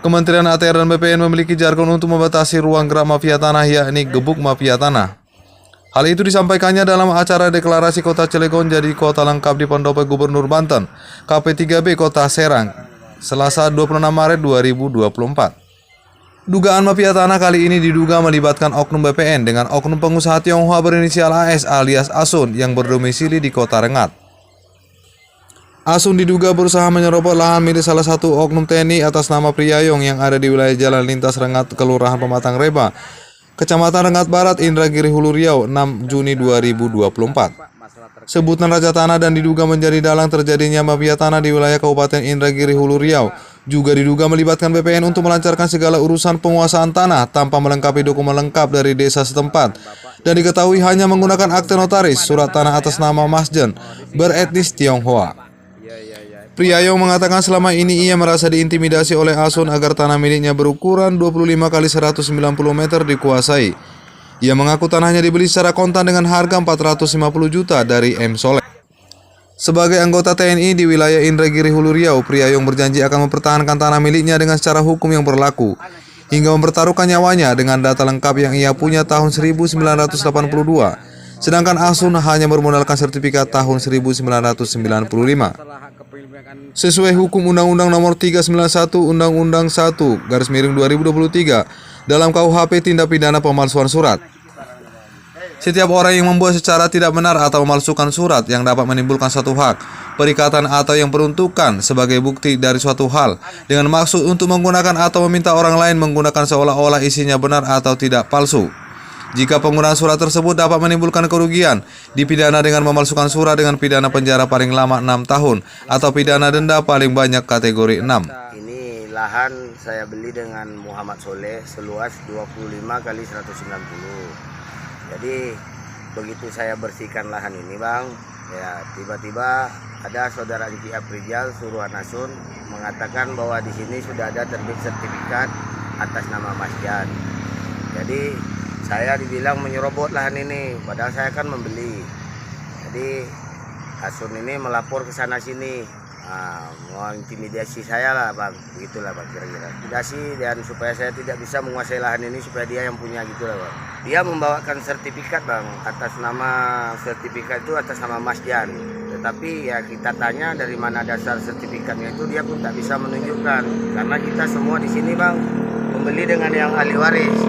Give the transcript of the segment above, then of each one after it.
Kementerian ATR dan BPN memiliki jargon untuk membatasi ruang gerak mafia tanah, yakni gebuk mafia tanah. Hal itu disampaikannya dalam acara deklarasi Kota Cilegon jadi kota lengkap di Pendopo Gubernur Banten, KP3B Kota Serang, Selasa 26 Maret 2024. Dugaan mafia tanah kali ini diduga melibatkan oknum BPN dengan oknum pengusaha Tionghoa berinisial AS alias Asun yang berdomisili di Kota Rengat. Asun diduga berusaha menyerobot lahan milik salah satu oknum TNI atas nama Priyayong yang ada di wilayah Jalan Lintas Rengat, Kelurahan Pematang Reba, Kecamatan Rengat Barat, Indragiri Hulu Riau, 6 Juni 2024. Sebutan Raja Tanah dan diduga menjadi dalang terjadinya mafia tanah di wilayah Kabupaten Indragiri Hulu Riau. Juga diduga melibatkan BPN untuk melancarkan segala urusan penguasaan tanah tanpa melengkapi dokumen lengkap dari desa setempat. Dan diketahui hanya menggunakan akte notaris, surat tanah atas nama Masjen, beretnis Tionghoa. Priyayong mengatakan selama ini ia merasa diintimidasi oleh Asun agar tanah miliknya berukuran 25 kali 190 meter dikuasai. Ia mengaku tanahnya dibeli secara kontan dengan harga 450 juta dari M. Soleh. Sebagai anggota TNI di wilayah Indragiri Hulu Riau, Priyayong berjanji akan mempertahankan tanah miliknya dengan secara hukum yang berlaku, hingga mempertaruhkan nyawanya dengan data lengkap yang ia punya tahun 1982. Sedangkan Asun hanya bermodalkan sertifikat tahun 1995. Sesuai hukum Undang-Undang Nomor 391 Undang-Undang 1/2023 dalam KUHP tindak pidana pemalsuan surat. Setiap orang yang membuat secara tidak benar atau memalsukan surat yang dapat menimbulkan suatu hak, perikatan atau yang peruntukan sebagai bukti dari suatu hal dengan maksud untuk menggunakan atau meminta orang lain menggunakan seolah-olah isinya benar atau tidak palsu. Jika penggunaan surat tersebut dapat menimbulkan kerugian, dipidana dengan memalsukan surat dengan pidana penjara paling lama 6 tahun atau pidana denda paling banyak kategori 6. Ini lahan saya beli dengan Muhammad Soleh seluas 25 kali 190. Jadi begitu saya bersihkan lahan ini bang, ya tiba-tiba ada saudara Rizky Aprijal suruhan Asun mengatakan bahwa di sini sudah ada terbit sertifikat atas nama Mas Jan. Jadi saya dibilang menyerobot lahan ini, padahal saya kan membeli. Jadi Asun ini melapor ke sana sini, mau intimidasi saya lah bang, begitulah bang kira-kira. Intimidasi dan supaya saya tidak bisa menguasai lahan ini supaya dia yang punya gitulah bang. Dia membawakan sertifikat bang, atas nama sertifikat itu atas nama Mas Jan. Tetapi ya kita tanya dari mana dasar sertifikatnya itu dia pun tak bisa menunjukkan, karena kita semua di sini bang membeli dengan yang ahli waris.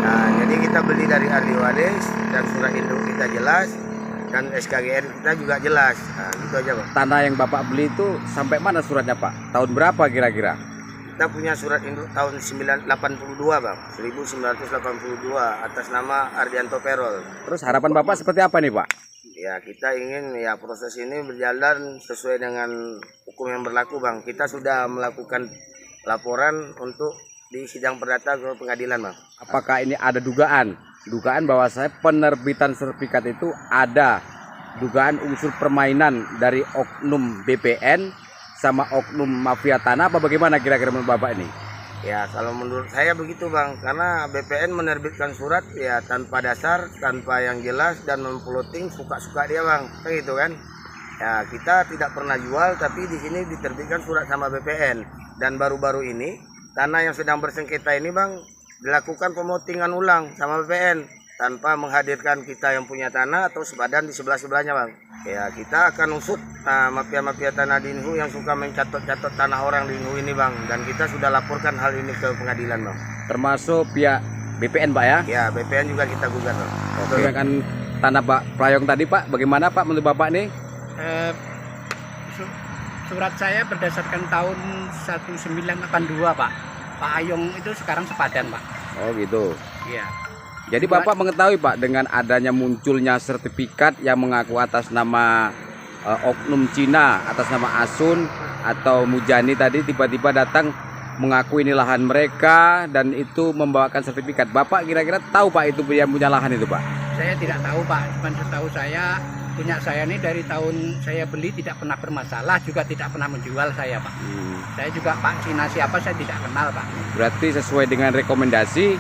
Nah, jadi kita beli dari ahli waris dan surat induk kita jelas dan SKGR kita juga jelas. Nah, gitu aja, Pak. Tanah yang Bapak beli itu sampai mana suratnya, Pak? Tahun berapa kira-kira? Kita punya surat induk tahun 1982, Bang. 1982 atas nama Ardianto Perol. Terus harapan Bapak seperti apa nih, Pak? Ya, kita ingin ya proses ini berjalan sesuai dengan hukum yang berlaku, Bang. Kita sudah melakukan laporan untuk di sidang perdata ke pengadilan, Bang. Apakah ini ada dugaan bahwa saya penerbitan sertifikat itu ada dugaan unsur permainan dari oknum BPN sama oknum mafia tanah, apa bagaimana kira-kira menurut Bapak ini? Ya, kalau menurut saya begitu, Bang, karena BPN menerbitkan surat ya tanpa dasar, tanpa yang jelas dan memploting suka-suka dia, Bang. Kan gitu kan? Ya, kita tidak pernah jual, tapi di sini diterbitkan surat sama BPN. Dan baru-baru ini tanah yang sedang bersengketa ini, Bang, dilakukan pemotingan ulang sama BPN tanpa menghadirkan kita yang punya tanah atau sebadan di sebelah-sebelahnya, Bang. Ya, kita akan usut mafia-mafia tanah di Inhu yang suka mencatat-catat tanah orang di Inhu ini, Bang. Dan kita sudah laporkan hal ini ke pengadilan, Bang. Termasuk pihak BPN, Pak ya? Ya, BPN juga kita gugat, Bang. Oke, kan tanah Pak Priyayong tadi, Pak, bagaimana Pak menurut Bapak nih? Surat saya berdasarkan tahun 1982, Pak. Pak Ayong itu sekarang sepadan, Pak. Oh gitu. Iya. Jadi Bapak mengetahui, Pak, dengan adanya munculnya sertifikat yang mengaku atas nama oknum Cina, atas nama Asun atau Mujani tadi tiba-tiba datang mengaku ini lahan mereka dan itu membawakan sertifikat. Bapak kira-kira tahu, Pak, itu yang punya lahan itu, Pak? Saya tidak tahu, Pak. Cuma setahu saya punya saya ini dari tahun saya beli tidak pernah bermasalah, juga tidak pernah menjual saya, Pak. Saya juga Pak Cina siapa saya tidak kenal, Pak. Berarti sesuai dengan rekomendasi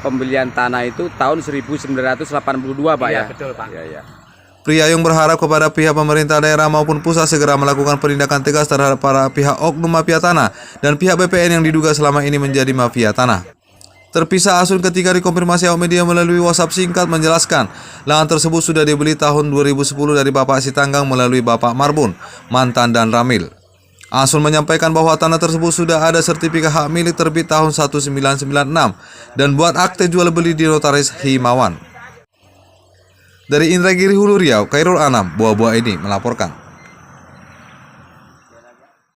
pembelian tanah itu tahun 1982, Pak iya, ya? Betul, Pak. Iya, iya. Priayong berharap kepada pihak pemerintah daerah maupun pusat segera melakukan penindakan tegas terhadap para pihak oknum mafia tanah dan pihak BPN yang diduga selama ini menjadi mafia tanah. Terpisah Asun ketika dikonfirmasi awak media melalui WhatsApp singkat menjelaskan lahan tersebut sudah dibeli tahun 2010 dari Bapak Sitanggang melalui Bapak Marbun, Mantan dan Ramil. Asun menyampaikan bahwa tanah tersebut sudah ada sertifikat hak milik terbit tahun 1996 dan buat akte jual beli di Notaris Himawan. Dari Indragiri Hulu Riau, Khairul Anam, Buah-Buah ini melaporkan.